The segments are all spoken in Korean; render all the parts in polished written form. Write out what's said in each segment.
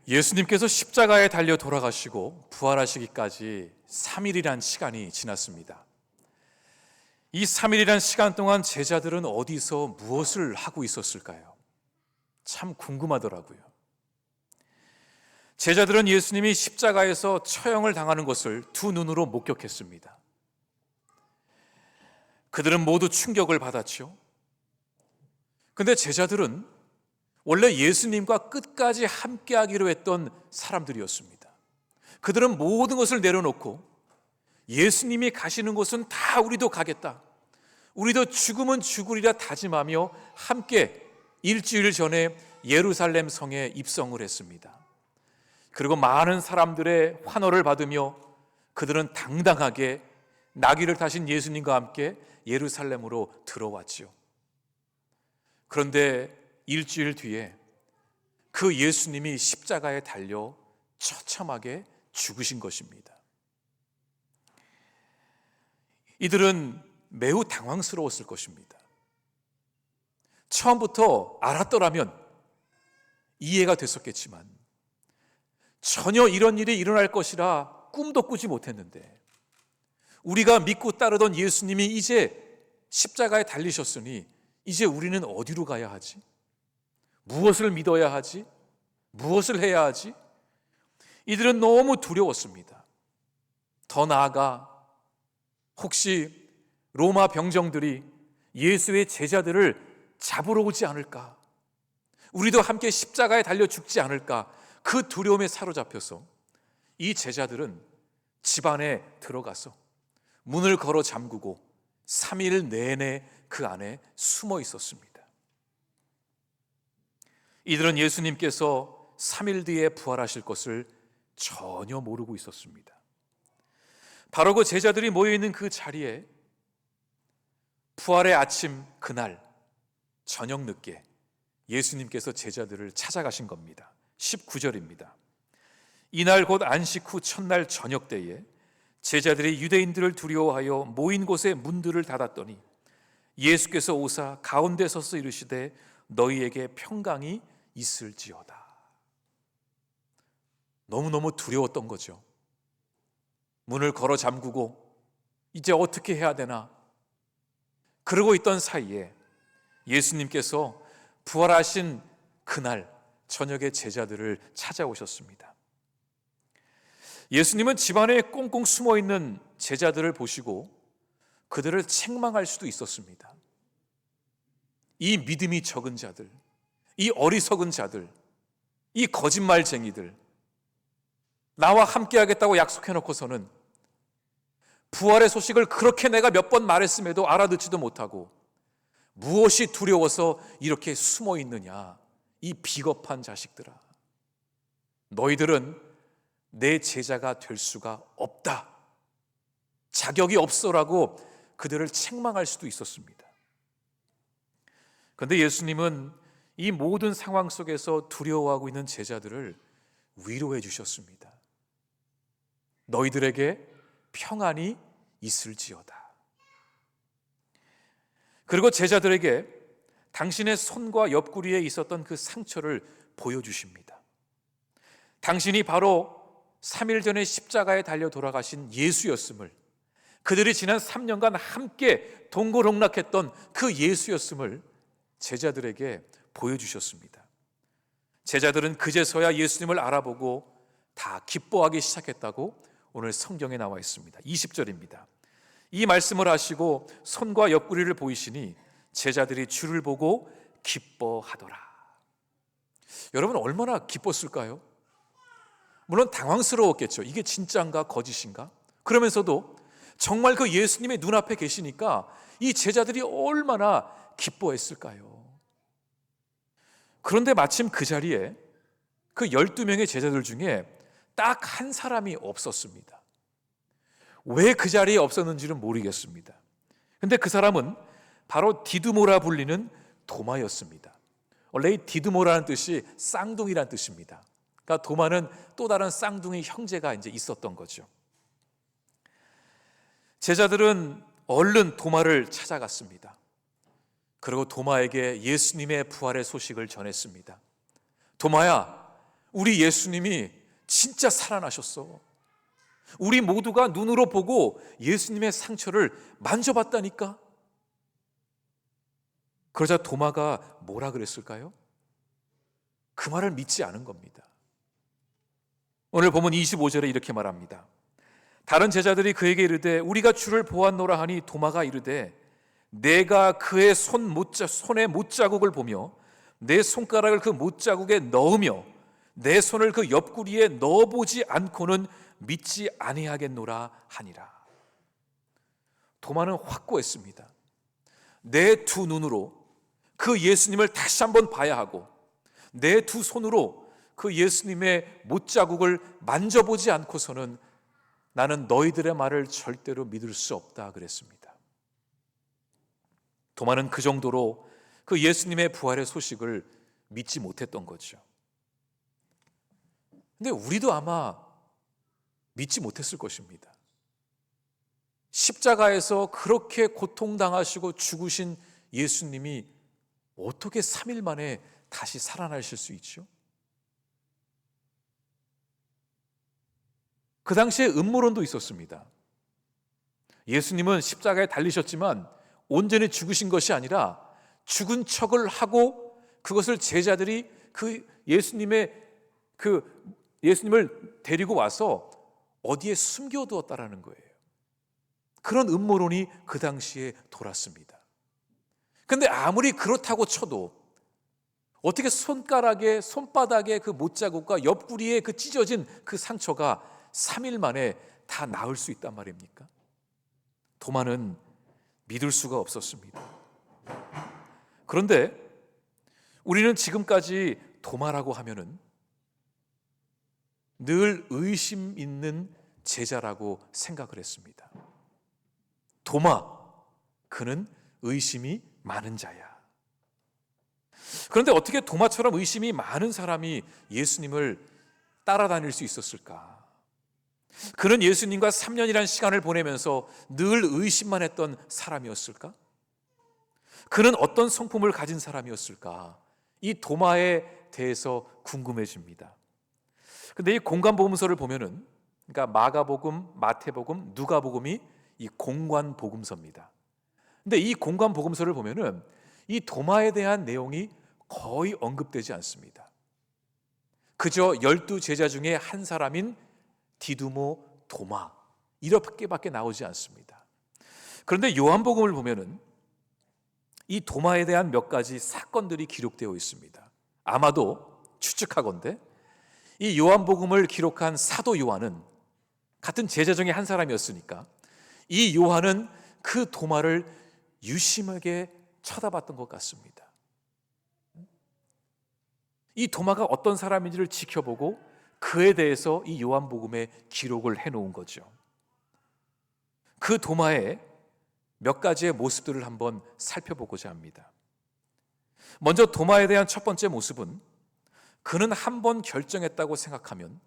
예수님께서 십자가에 달려 돌아가시고 부활하시기까지 3일이란 시간이 지났습니다. 이 3일이란 시간 동안 제자들은 어디서 무엇을 하고 있었을까요? 참 궁금하더라고요. 제자들은 예수님이 십자가에서 처형을 당하는 것을 두 눈으로 목격했습니다. 그들은 모두 충격을 받았죠. 근데 제자들은 원래 예수님과 끝까지 함께하기로 했던 사람들이었습니다. 그들은 모든 것을 내려놓고 예수님이 가시는 곳은 다 우리도 가겠다, 우리도 죽으면 죽으리라 다짐하며 함께 일주일 전에 예루살렘 성에 입성을 했습니다. 그리고 많은 사람들의 환호를 받으며 그들은 당당하게 나귀를 타신 예수님과 함께 예루살렘으로 들어왔지요. 그런데 일주일 뒤에 그 예수님이 십자가에 달려 처참하게 죽으신 것입니다. 이들은 매우 당황스러웠을 것입니다. 처음부터 알았더라면 이해가 됐었겠지만 전혀 이런 일이 일어날 것이라 꿈도 꾸지 못했는데, 우리가 믿고 따르던 예수님이 이제 십자가에 달리셨으니 이제 우리는 어디로 가야 하지? 무엇을 믿어야 하지? 무엇을 해야 하지? 이들은 너무 두려웠습니다. 더 나아가 혹시 로마 병정들이 예수의 제자들을 잡으러 오지 않을까? 우리도 함께 십자가에 달려 죽지 않을까? 그 두려움에 사로잡혀서 이 제자들은 집 안에 들어가서 문을 걸어 잠그고 3일 내내 그 안에 숨어 있었습니다. 이들은 예수님께서 3일 뒤에 부활하실 것을 전혀 모르고 있었습니다. 바로 그 제자들이 모여있는 그 자리에 부활의 아침 그날 저녁 늦게 예수님께서 제자들을 찾아가신 겁니다. 19절입니다. 이날 곧 안식 후 첫날 저녁 때에 제자들이 유대인들을 두려워하여 모인 곳에 문들을 닫았더니 예수께서 오사 가운데 서서 이르시되 너희에게 평강이 있을지어다. 너무너무 두려웠던 거죠. 문을 걸어 잠그고 이제 어떻게 해야 되나 그러고 있던 사이에 예수님께서 부활하신 그날 저녁에 제자들을 찾아오셨습니다. 예수님은 집안에 꽁꽁 숨어있는 제자들을 보시고 그들을 책망할 수도 있었습니다. 이 믿음이 적은 자들, 이 어리석은 자들, 이 거짓말쟁이들, 나와 함께 하겠다고 약속해놓고서는 부활의 소식을 그렇게 내가 몇 번 말했음에도 알아듣지도 못하고 무엇이 두려워서 이렇게 숨어 있느냐, 이 비겁한 자식들아, 너희들은 내 제자가 될 수가 없다, 자격이 없어라고 그들을 책망할 수도 있었습니다. 그런데 예수님은 이 모든 상황 속에서 두려워하고 있는 제자들을 위로해 주셨습니다. 너희들에게 평안이 있을지어다. 그리고 제자들에게 당신의 손과 옆구리에 있었던 그 상처를 보여주십니다. 당신이 바로 3일 전에 십자가에 달려 돌아가신 예수였음을, 그들이 지난 3년간 함께 동고동락했던 그 예수였음을 제자들에게 보여주셨습니다. 제자들은 그제서야 예수님을 알아보고 다 기뻐하기 시작했다고 오늘 성경에 나와 있습니다. 20절입니다. 이 말씀을 하시고 손과 옆구리를 보이시니 제자들이 주를 보고 기뻐하더라. 여러분, 얼마나 기뻤을까요? 물론 당황스러웠겠죠. 이게 진짜인가 거짓인가? 그러면서도 정말 그 예수님의 눈앞에 계시니까 이 제자들이 얼마나 기뻐했을까요? 그런데 마침 그 자리에 그 12명의 제자들 중에 딱 한 사람이 없었습니다. 왜 그 자리에 없었는지는 모르겠습니다. 근데 그 사람은 바로 디두모라 불리는 도마였습니다. 원래 이 디두모라는 뜻이 쌍둥이라는 뜻입니다. 그러니까 도마는 또 다른 쌍둥이 형제가 이제 있었던 거죠. 제자들은 얼른 도마를 찾아갔습니다. 그리고 도마에게 예수님의 부활의 소식을 전했습니다. 도마야, 우리 예수님이 진짜 살아나셨어. 우리 모두가 눈으로 보고 예수님의 상처를 만져봤다니까. 그러자 도마가 뭐라 그랬을까요? 그 말을 믿지 않은 겁니다. 오늘 본문 25절에 이렇게 말합니다. 다른 제자들이 그에게 이르되 우리가 주를 보았노라 하니 도마가 이르되 내가 그의 손에 못자국을 보며 내 손가락을 그 못자국에 넣으며 내 손을 그 옆구리에 넣어보지 않고는 믿지 아니하겠노라 하니라. 도마는 확고했습니다. 내 두 눈으로 그 예수님을 다시 한번 봐야 하고 내 두 손으로 그 예수님의 못자국을 만져보지 않고서는 나는 너희들의 말을 절대로 믿을 수 없다 그랬습니다. 도마는 그 정도로 그 예수님의 부활의 소식을 믿지 못했던 거죠. 근데 우리도 아마 믿지 못했을 것입니다. 십자가에서 그렇게 고통당하시고 죽으신 예수님이 어떻게 3일 만에 다시 살아나실 수 있죠? 그 당시에 음모론도 있었습니다. 예수님은 십자가에 달리셨지만 온전히 죽으신 것이 아니라 죽은 척을 하고 그것을 제자들이 예수님을 데리고 와서 어디에 숨겨두었다라는 거예요. 그런 음모론이 그 당시에 돌았습니다. 근데 아무리 그렇다고 쳐도 어떻게 손바닥에 그 못자국과 옆구리에 그 찢어진 그 상처가 3일 만에 다 나을 수 있단 말입니까? 도마는 믿을 수가 없었습니다. 그런데 우리는 지금까지 도마라고 하면은 늘 의심 있는 제자라고 생각을 했습니다. 도마, 그는 의심이 많은 자야. 그런데 어떻게 도마처럼 의심이 많은 사람이 예수님을 따라다닐 수 있었을까? 그는 예수님과 3년이라는 시간을 보내면서 늘 의심만 했던 사람이었을까? 그는 어떤 성품을 가진 사람이었을까? 이 도마에 대해서 궁금해집니다. 근데 이 공관복음서를 보면은, 그러니까 마가복음, 마태복음, 누가복음이 이 공관복음서입니다. 근데 이 공관복음서를 보면은 이 도마에 대한 내용이 거의 언급되지 않습니다. 그저 12제자 중에 한 사람인 디두모, 도마 이렇게밖에 나오지 않습니다. 그런데 요한복음을 보면은 이 도마에 대한 몇 가지 사건들이 기록되어 있습니다. 아마도 추측하건대 이 요한복음을 기록한 사도 요한은 같은 제자 중에 한 사람이었으니까 이 요한은 그 도마를 유심하게 쳐다봤던 것 같습니다. 이 도마가 어떤 사람인지를 지켜보고 그에 대해서 이 요한복음에 기록을 해놓은 거죠. 그 도마의 몇 가지의 모습들을 한번 살펴보고자 합니다. 먼저 도마에 대한 첫 번째 모습은 그는 한 번 결정했다고 생각하면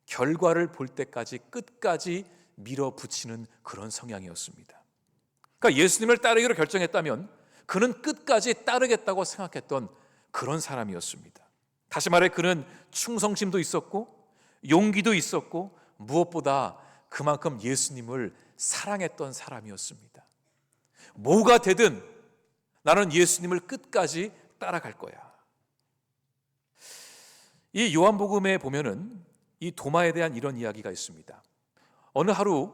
결과를 볼 때까지 끝까지 밀어붙이는 그런 성향이었습니다. 그러니까 예수님을 따르기로 결정했다면 그는 끝까지 따르겠다고 생각했던 그런 사람이었습니다. 다시 말해 그는 충성심도 있었고 용기도 있었고 무엇보다 그만큼 예수님을 사랑했던 사람이었습니다. 뭐가 되든 나는 예수님을 끝까지 따라갈 거야. 이 요한복음에 보면은 이 도마에 대한 이런 이야기가 있습니다. 어느 하루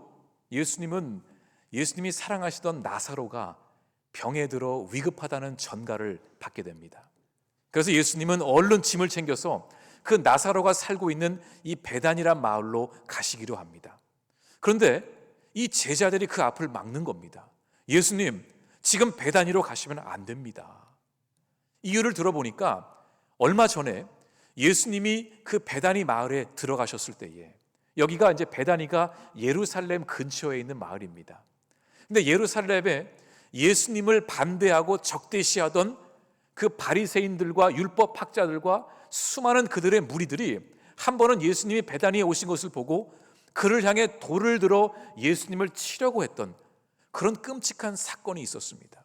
예수님이 사랑하시던 나사로가 병에 들어 위급하다는 전가를 받게 됩니다. 그래서 예수님은 얼른 짐을 챙겨서 그 나사로가 살고 있는 이 베단이란 마을로 가시기로 합니다. 그런데 이 제자들이 그 앞을 막는 겁니다. 예수님, 지금 베다니로 가시면 안 됩니다. 이유를 들어보니까 얼마 전에 예수님이 그 베다니 마을에 들어가셨을 때에 여기가 이제 베다니가 예루살렘 근처에 있는 마을입니다. 근데 예루살렘에 예수님을 반대하고 적대시하던 그 바리새인들과 율법학자들과 수많은 그들의 무리들이 한 번은 예수님이 베다니에 오신 것을 보고 그를 향해 돌을 들어 예수님을 치려고 했던 그런 끔찍한 사건이 있었습니다.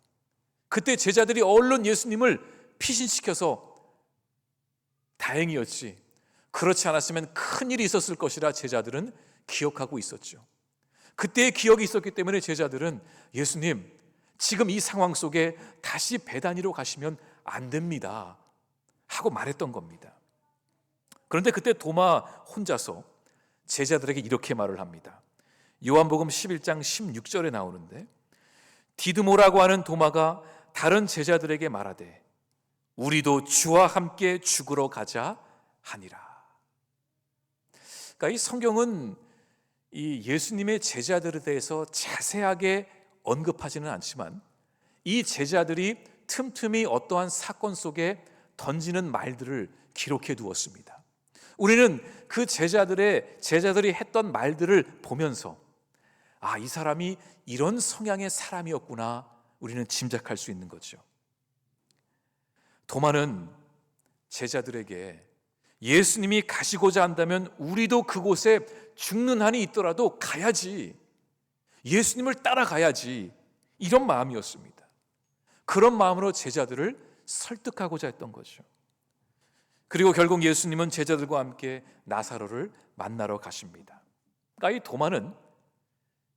그때 제자들이 얼른 예수님을 피신시켜서 다행이었지 그렇지 않았으면 큰일이 있었을 것이라 제자들은 기억하고 있었죠. 그때의 기억이 있었기 때문에 제자들은 예수님, 지금 이 상황 속에 다시 베다니로 가시면 안 됩니다 하고 말했던 겁니다. 그런데 그때 도마 혼자서 제자들에게 이렇게 말을 합니다. 요한복음 11장 16절에 나오는데, 디드모라고 하는 도마가 다른 제자들에게 말하되 우리도 주와 함께 죽으러 가자 하니라. 그러니까 이 성경은 이 예수님의 제자들에 대해서 자세하게 언급하지는 않지만 이 제자들이 틈틈이 어떠한 사건 속에 던지는 말들을 기록해 두었습니다. 우리는 그 제자들이 했던 말들을 보면서 이 사람이 이런 성향의 사람이었구나 우리는 짐작할 수 있는 거죠. 도마는 제자들에게 예수님이 가시고자 한다면 우리도 그곳에 죽는 한이 있더라도 가야지, 예수님을 따라가야지, 이런 마음이었습니다. 그런 마음으로 제자들을 설득하고자 했던 거죠. 그리고 결국 예수님은 제자들과 함께 나사로를 만나러 가십니다. 그러니까 이 도마는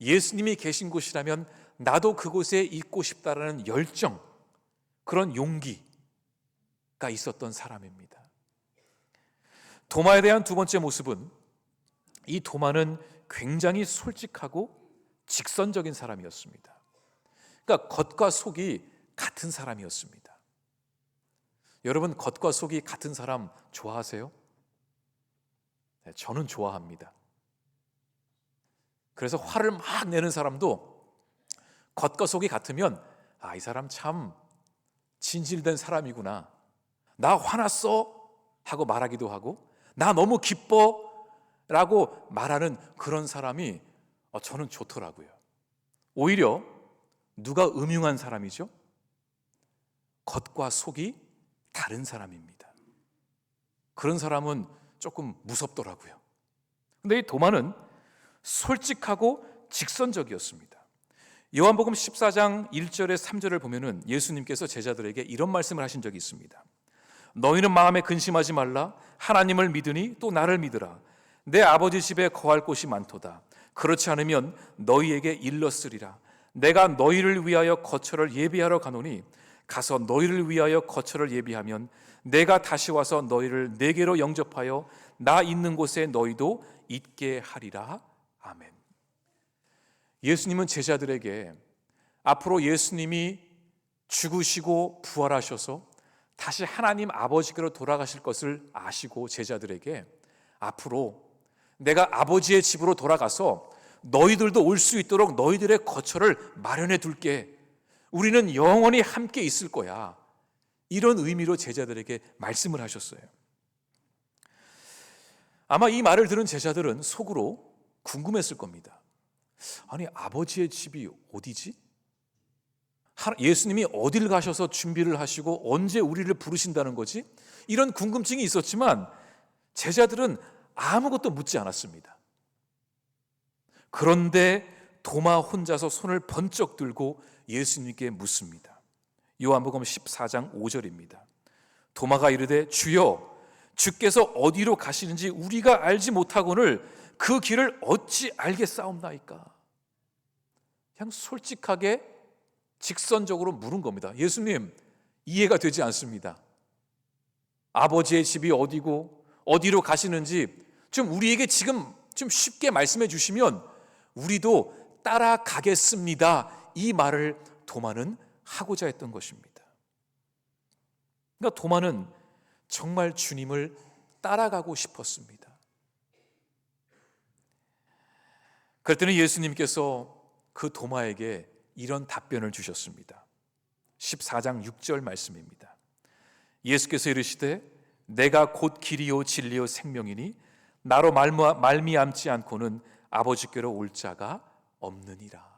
예수님이 계신 곳이라면 나도 그곳에 있고 싶다라는 열정, 그런 용기가 있었던 사람입니다. 도마에 대한 두 번째 모습은, 이 도마는 굉장히 솔직하고 직선적인 사람이었습니다. 그러니까 겉과 속이 같은 사람이었습니다. 여러분, 겉과 속이 같은 사람 좋아하세요? 네, 저는 좋아합니다. 그래서 화를 막 내는 사람도 겉과 속이 같으면 이 사람 참 진실된 사람이구나, 나 화났어 하고 말하기도 하고, 나 너무 기뻐 라고 말하는 그런 사람이 저는 좋더라고요. 오히려 누가 음흉한 사람이죠? 겉과 속이 다른 사람입니다. 그런 사람은 조금 무섭더라고요. 근데 이 도마는 솔직하고 직선적이었습니다. 요한복음 14장 1절에 3절을 보면은 예수님께서 제자들에게 이런 말씀을 하신 적이 있습니다. 너희는 마음에 근심하지 말라. 하나님을 믿으니 또 나를 믿으라. 내 아버지 집에 거할 곳이 많도다. 그렇지 않으면 너희에게 일렀으리라. 내가 너희를 위하여 거처를 예비하러 가노니 가서 너희를 위하여 거처를 예비하면 내가 다시 와서 너희를 내게로 영접하여 나 있는 곳에 너희도 있게 하리라. 아멘. 예수님은 제자들에게 앞으로 예수님이 죽으시고 부활하셔서 다시 하나님 아버지께로 돌아가실 것을 아시고 제자들에게 앞으로 내가 아버지의 집으로 돌아가서 너희들도 올 수 있도록 너희들의 거처를 마련해 둘게. 우리는 영원히 함께 있을 거야. 이런 의미로 제자들에게 말씀을 하셨어요. 아마 이 말을 들은 제자들은 속으로 궁금했을 겁니다. 아니, 아버지의 집이 어디지? 예수님이 어딜 가셔서 준비를 하시고 언제 우리를 부르신다는 거지? 이런 궁금증이 있었지만 제자들은 아무것도 묻지 않았습니다. 그런데 도마 혼자서 손을 번쩍 들고 예수님께 묻습니다. 요한복음 14장 5절입니다. 도마가 이르되 주여, 주께서 어디로 가시는지 우리가 알지 못하거늘 그 길을 어찌 알겠사옵나이까? 그냥 솔직하게 직선적으로 물은 겁니다. 예수님, 이해가 되지 않습니다. 아버지의 집이 어디고 어디로 가시는지 좀 우리에게 지금 좀 쉽게 말씀해 주시면 우리도 따라가겠습니다. 이 말을 도마는 하고자 했던 것입니다. 그러니까 도마는 정말 주님을 따라가고 싶었습니다. 그랬더니 예수님께서 그 도마에게 이런 답변을 주셨습니다. 14장 6절 말씀입니다. 예수께서 이르시되 내가 곧 길이요 진리요 생명이니 나로 말미암지 않고는 아버지께로 올 자가 없느니라.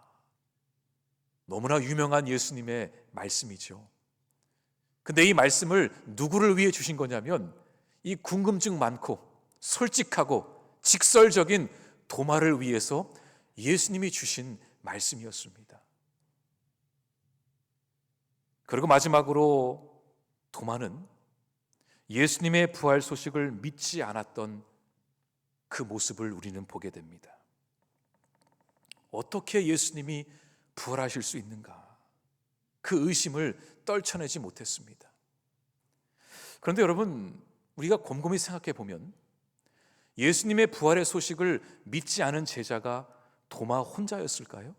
너무나 유명한 예수님의 말씀이죠. 근데 이 말씀을 누구를 위해 주신 거냐면 이 궁금증 많고 솔직하고 직설적인 도마를 위해서 예수님이 주신 말씀이었습니다. 그리고 마지막으로 도마는 예수님의 부활 소식을 믿지 않았던 그 모습을 우리는 보게 됩니다. 어떻게 예수님이 부활하실 수 있는가? 그 의심을 떨쳐내지 못했습니다. 그런데 여러분, 우리가 곰곰이 생각해 보면 예수님의 부활의 소식을 믿지 않은 제자가 도마 혼자였을까요?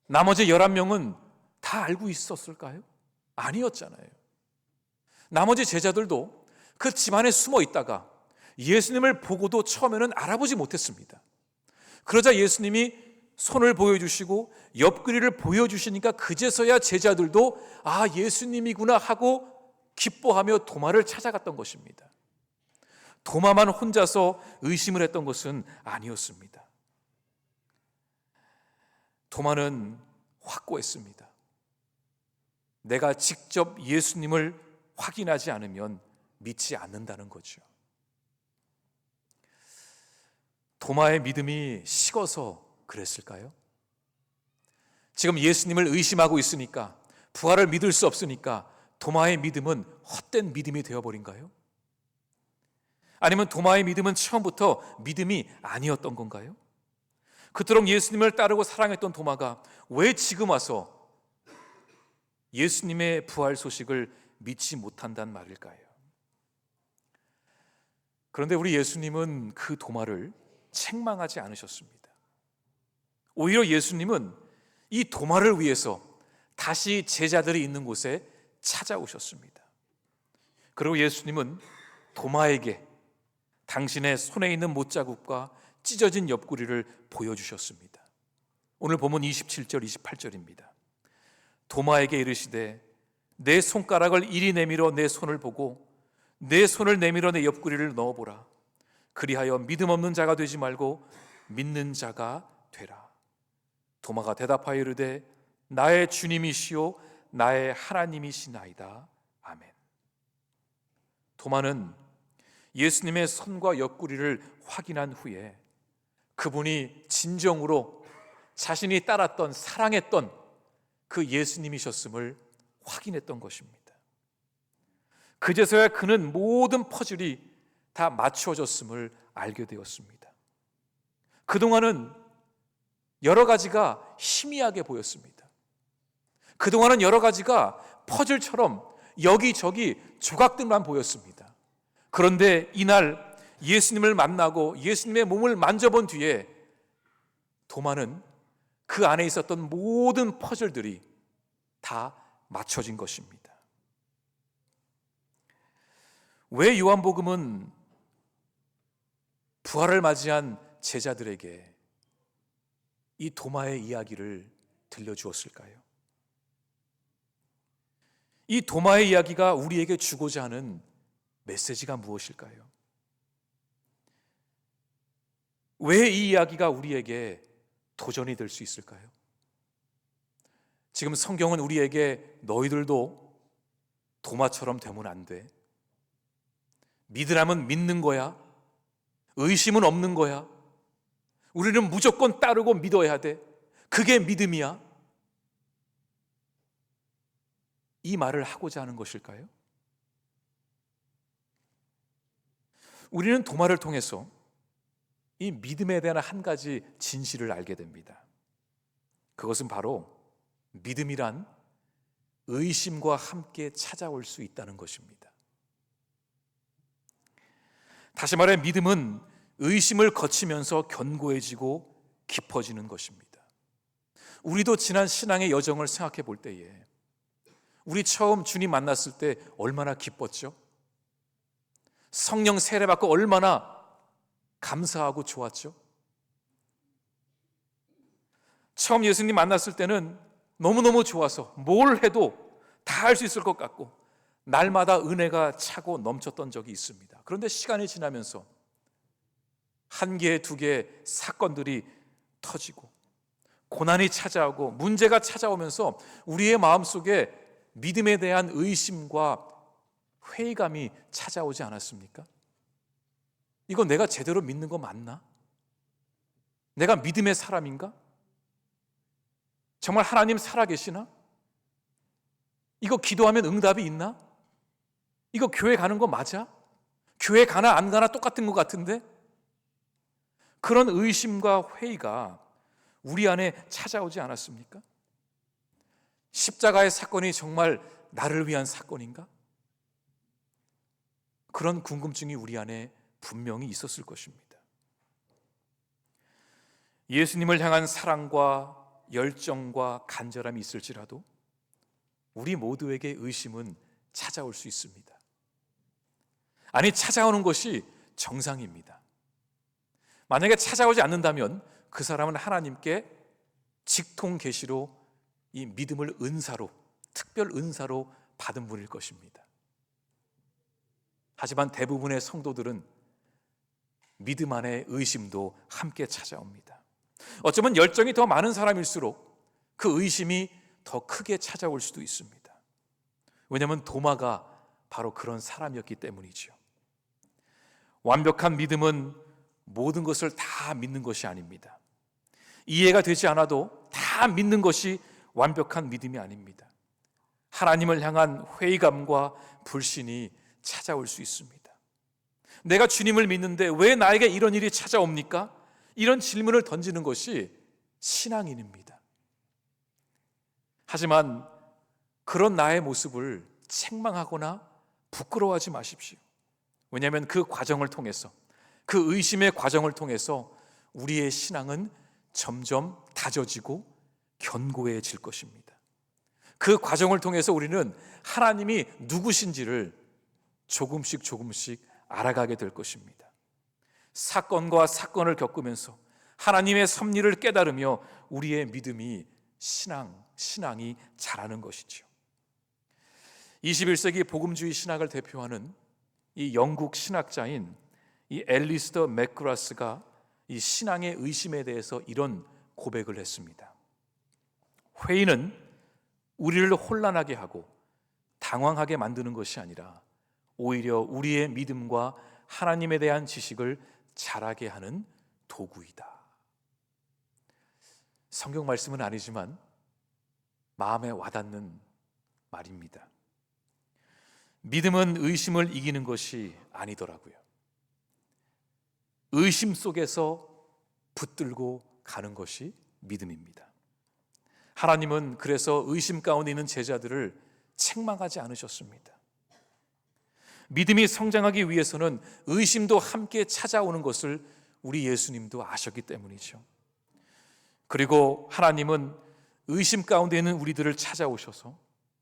나머지 11명은 다 알고 있었을까요? 아니었잖아요. 나머지 제자들도 그 집안에 숨어 있다가 예수님을 보고도 처음에는 알아보지 못했습니다. 그러자 예수님이 손을 보여주시고 옆구리를 보여주시니까 그제서야 제자들도 아, 예수님이구나 하고 기뻐하며 도마를 찾아갔던 것입니다. 도마만 혼자서 의심을 했던 것은 아니었습니다. 도마는 확고했습니다. 내가 직접 예수님을 확인하지 않으면 믿지 않는다는 거죠. 도마의 믿음이 식어서 그랬을까요? 지금 예수님을 의심하고 있으니까, 부활을 믿을 수 없으니까 도마의 믿음은 헛된 믿음이 되어버린가요? 아니면 도마의 믿음은 처음부터 믿음이 아니었던 건가요? 그토록 예수님을 따르고 사랑했던 도마가 왜 지금 와서 예수님의 부활 소식을 믿지 못한단 말일까요? 그런데 우리 예수님은 그 도마를 책망하지 않으셨습니다. 오히려 예수님은 이 도마를 위해서 다시 제자들이 있는 곳에 찾아오셨습니다. 그리고 예수님은 도마에게 당신의 손에 있는 못자국과 찢어진 옆구리를 보여주셨습니다. 오늘 본문 27절 28절입니다. 도마에게 이르시되 내 손가락을 이리 내밀어 내 손을 보고 내 손을 내밀어 내 옆구리를 넣어보라. 그리하여 믿음 없는 자가 되지 말고 믿는 자가 되라. 도마가 대답하여 이르되 나의 주님이시오 나의 하나님이시나이다. 아멘. 도마는 예수님의 손과 옆구리를 확인한 후에 그분이 진정으로 자신이 따랐던 사랑했던 그 예수님이셨음을 확인했던 것입니다. 그제서야 그는 모든 퍼즐이 다 맞춰졌음을 알게 되었습니다. 그동안은 여러 가지가 희미하게 보였습니다. 그동안은 여러 가지가 퍼즐처럼 여기저기 조각들만 보였습니다. 그런데 이날 예수님을 만나고 예수님의 몸을 만져본 뒤에 도마는 그 안에 있었던 모든 퍼즐들이 다 맞춰진 것입니다. 왜 요한복음은 부활을 맞이한 제자들에게 이 도마의 이야기를 들려주었을까요? 이 도마의 이야기가 우리에게 주고자 하는 메시지가 무엇일까요? 왜 이 이야기가 우리에게 도전이 될 수 있을까요? 지금 성경은 우리에게 너희들도 도마처럼 되면 안 돼. 믿으라면 믿는 거야. 의심은 없는 거야. 우리는 무조건 따르고 믿어야 돼. 그게 믿음이야. 이 말을 하고자 하는 것일까요? 우리는 도마를 통해서 이 믿음에 대한 한 가지 진실을 알게 됩니다. 그것은 바로 믿음이란 의심과 함께 찾아올 수 있다는 것입니다. 다시 말해 믿음은 의심을 거치면서 견고해지고 깊어지는 것입니다. 우리도 지난 신앙의 여정을 생각해 볼 때에 우리 처음 주님 만났을 때 얼마나 기뻤죠? 성령 세례받고 얼마나 감사하고 좋았죠? 처음 예수님 만났을 때는 너무너무 좋아서 뭘 해도 다 할 수 있을 것 같고 날마다 은혜가 차고 넘쳤던 적이 있습니다. 그런데 시간이 지나면서 한 개, 두 개의 사건들이 터지고 고난이 찾아오고 문제가 찾아오면서 우리의 마음속에 믿음에 대한 의심과 회의감이 찾아오지 않았습니까? 이거 내가 제대로 믿는 거 맞나? 내가 믿음의 사람인가? 정말 하나님 살아계시나? 이거 기도하면 응답이 있나? 이거 교회 가는 거 맞아? 교회 가나 안 가나 똑같은 것 같은데? 그런 의심과 회의가 우리 안에 찾아오지 않았습니까? 십자가의 사건이 정말 나를 위한 사건인가? 그런 궁금증이 우리 안에 분명히 있었을 것입니다. 예수님을 향한 사랑과 열정과 간절함이 있을지라도 우리 모두에게 의심은 찾아올 수 있습니다. 아니, 찾아오는 것이 정상입니다. 만약에 찾아오지 않는다면 그 사람은 하나님께 직통 계시로 이 믿음을 은사로, 특별 은사로 받은 분일 것입니다. 하지만 대부분의 성도들은 믿음 안에 의심도 함께 찾아옵니다. 어쩌면 열정이 더 많은 사람일수록 그 의심이 더 크게 찾아올 수도 있습니다. 왜냐하면 도마가 바로 그런 사람이었기 때문이죠. 완벽한 믿음은 모든 것을 다 믿는 것이 아닙니다. 이해가 되지 않아도 다 믿는 것이 완벽한 믿음이 아닙니다. 하나님을 향한 회의감과 불신이 찾아올 수 있습니다. 내가 주님을 믿는데 왜 나에게 이런 일이 찾아옵니까? 이런 질문을 던지는 것이 신앙인입니다. 하지만 그런 나의 모습을 책망하거나 부끄러워하지 마십시오. 왜냐하면 그 과정을 통해서, 그 의심의 과정을 통해서 우리의 신앙은 점점 다져지고 견고해질 것입니다. 그 과정을 통해서 우리는 하나님이 누구신지를 조금씩 알아가게 될 것입니다. 사건과 사건을 겪으면서 하나님의 섭리를 깨달으며 우리의 믿음이 신앙이 자라는 것이죠. 21세기 복음주의 신학을 대표하는 이 영국 신학자인 이 앨리스터 맥그라스가 이 신앙의 의심에 대해서 이런 고백을 했습니다. 회의는 우리를 혼란하게 하고 당황하게 만드는 것이 아니라 오히려 우리의 믿음과 하나님에 대한 지식을 자라게 하는 도구이다. 성경 말씀은 아니지만 마음에 와닿는 말입니다. 믿음은 의심을 이기는 것이 아니더라고요. 의심 속에서 붙들고 가는 것이 믿음입니다. 하나님은 그래서 의심 가운데 있는 제자들을 책망하지 않으셨습니다. 믿음이 성장하기 위해서는 의심도 함께 찾아오는 것을 우리 예수님도 아셨기 때문이죠. 그리고 하나님은 의심 가운데 있는 우리들을 찾아오셔서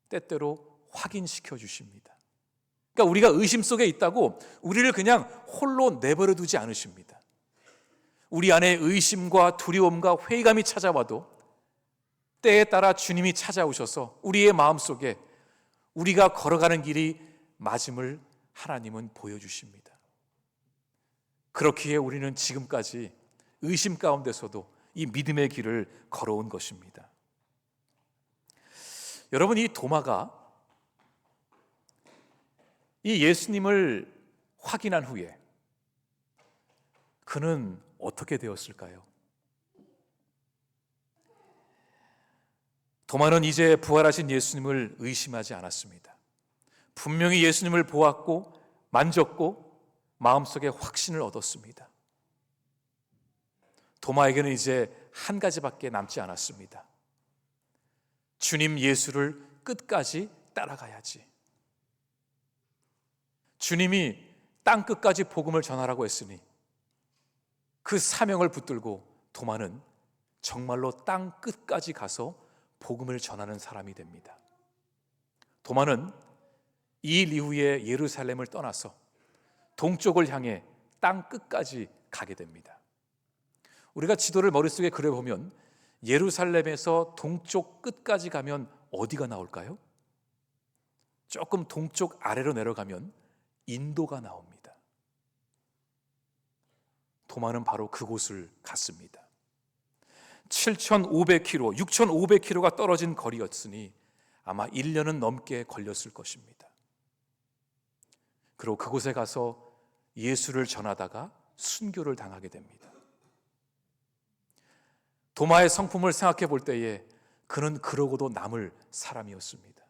때때로 확인시켜 주십니다. 그러니까 우리가 의심 속에 있다고 우리를 그냥 홀로 내버려 두지 않으십니다. 우리 안에 의심과 두려움과 회의감이 찾아와도 때에 따라 주님이 찾아오셔서 우리의 마음속에 우리가 걸어가는 길이 맞음을 하나님은 보여주십니다. 그렇기에 우리는 지금까지 의심 가운데서도 이 믿음의 길을 걸어온 것입니다. 여러분, 이 도마가 이 예수님을 확인한 후에 그는 어떻게 되었을까요? 도마는 이제 부활하신 예수님을 의심하지 않았습니다. 분명히 예수님을 보았고 만졌고 마음속에 확신을 얻었습니다. 도마에게는 이제 한 가지밖에 남지 않았습니다. 주님 예수를 끝까지 따라가야지. 주님이 땅 끝까지 복음을 전하라고 했으니 그 사명을 붙들고 도마는 정말로 땅 끝까지 가서 복음을 전하는 사람이 됩니다. 도마는 이 일 이후에 예루살렘을 떠나서 동쪽을 향해 땅 끝까지 가게 됩니다. 우리가 지도를 머릿속에 그려보면 예루살렘에서 동쪽 끝까지 가면 어디가 나올까요? 조금 동쪽 아래로 내려가면 인도가 나옵니다. 도마는 바로 그곳을 갔습니다. 7,500km, 6,500km가 떨어진 거리였으니 아마 1년은 넘게 걸렸을 것입니다. 그리고 그곳에 가서 예수를 전하다가 순교를 당하게 됩니다. 도마의 성품을 생각해 볼 때에 그는 그러고도 남을 사람이었습니다.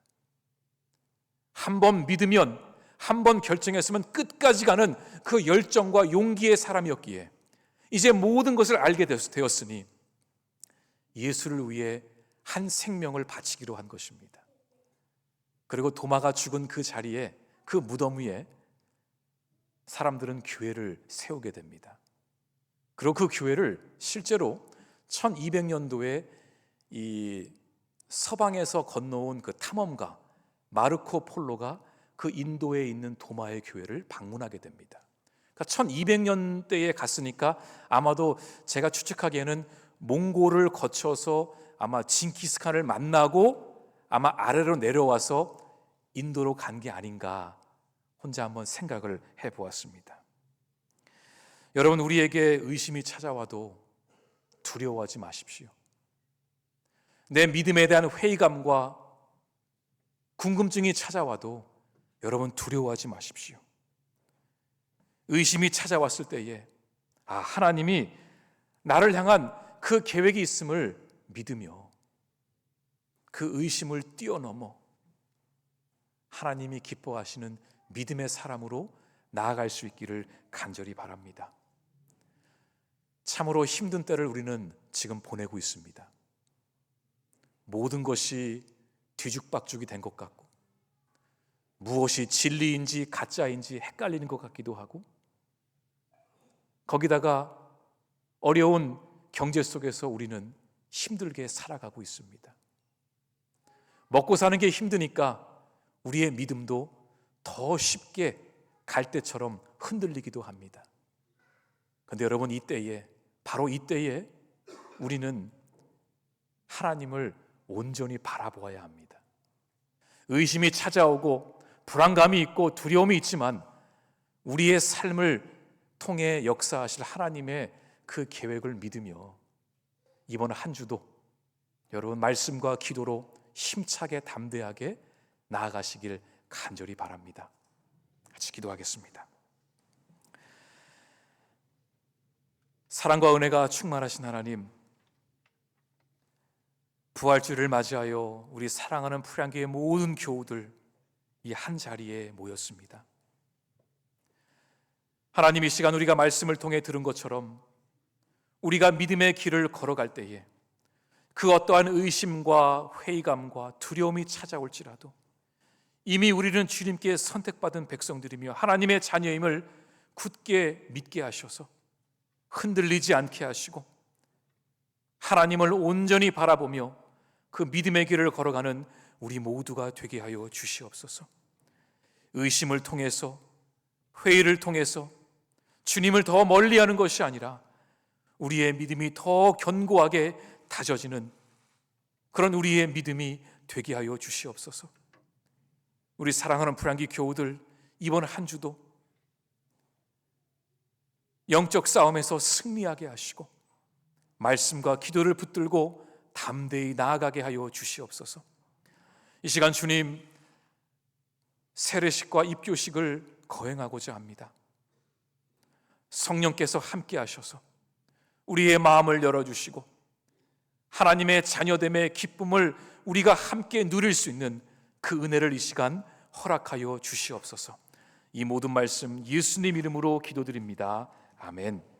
한 번 믿으면, 한 번 결정했으면 끝까지 가는 그 열정과 용기의 사람이었기에 이제 모든 것을 알게 되었으니 예수를 위해 한 생명을 바치기로 한 것입니다. 그리고 도마가 죽은 그 자리에, 그 무덤 위에 사람들은 교회를 세우게 됩니다. 그리고 그 교회를 실제로 1200년도에 이 서방에서 건너온 그 탐험가 마르코 폴로가 그 인도에 있는 도마의 교회를 방문하게 됩니다. 그러니까 1200년대에 갔으니까 아마도 제가 추측하기에는 몽골을 거쳐서 아마 징기스칸을 만나고 아마 아래로 내려와서 인도로 간 게 아닌가 혼자 한번 생각을 해보았습니다. 여러분, 우리에게 의심이 찾아와도 두려워하지 마십시오. 내 믿음에 대한 회의감과 궁금증이 찾아와도 여러분 두려워하지 마십시오. 의심이 찾아왔을 때에 하나님이 나를 향한 그 계획이 있음을 믿으며 그 의심을 뛰어넘어 하나님이 기뻐하시는 믿음의 사람으로 나아갈 수 있기를 간절히 바랍니다. 참으로 힘든 때를 우리는 지금 보내고 있습니다. 모든 것이 뒤죽박죽이 된 것 같고 무엇이 진리인지 가짜인지 헷갈리는 것 같기도 하고 거기다가 어려운 경제 속에서 우리는 힘들게 살아가고 있습니다. 먹고 사는 게 힘드니까 우리의 믿음도 더 쉽게 갈대처럼 흔들리기도 합니다. 그런데 여러분, 이때에, 바로 이때에 우리는 하나님을 온전히 바라보아야 합니다. 의심이 찾아오고 불안감이 있고 두려움이 있지만 우리의 삶을 통해 역사하실 하나님의 그 계획을 믿으며 이번 한 주도 여러분 말씀과 기도로 힘차게 담대하게 나아가시길 간절히 바랍니다. 같이 기도하겠습니다. 사랑과 은혜가 충만하신 하나님, 부활주를 맞이하여 우리 사랑하는 프랑교의 모든 교우들 이 한 자리에 모였습니다. 하나님, 이 시간 우리가 말씀을 통해 들은 것처럼 우리가 믿음의 길을 걸어갈 때에 그 어떠한 의심과 회의감과 두려움이 찾아올지라도 이미 우리는 주님께 선택받은 백성들이며 하나님의 자녀임을 굳게 믿게 하셔서 흔들리지 않게 하시고 하나님을 온전히 바라보며 그 믿음의 길을 걸어가는 우리 모두가 되게 하여 주시옵소서. 의심을 통해서, 회의를 통해서 주님을 더 멀리하는 것이 아니라 우리의 믿음이 더 견고하게 다져지는 그런 우리의 믿음이 되게 하여 주시옵소서. 우리 사랑하는 프랑기 교우들, 이번 한 주도 영적 싸움에서 승리하게 하시고 말씀과 기도를 붙들고 담대히 나아가게 하여 주시옵소서. 이 시간 주님, 세례식과 입교식을 거행하고자 합니다. 성령께서 함께 하셔서 우리의 마음을 열어주시고 하나님의 자녀됨의 기쁨을 우리가 함께 누릴 수 있는 그 은혜를 이 시간 허락하여 주시옵소서. 이 모든 말씀 예수님 이름으로 기도드립니다. 아멘.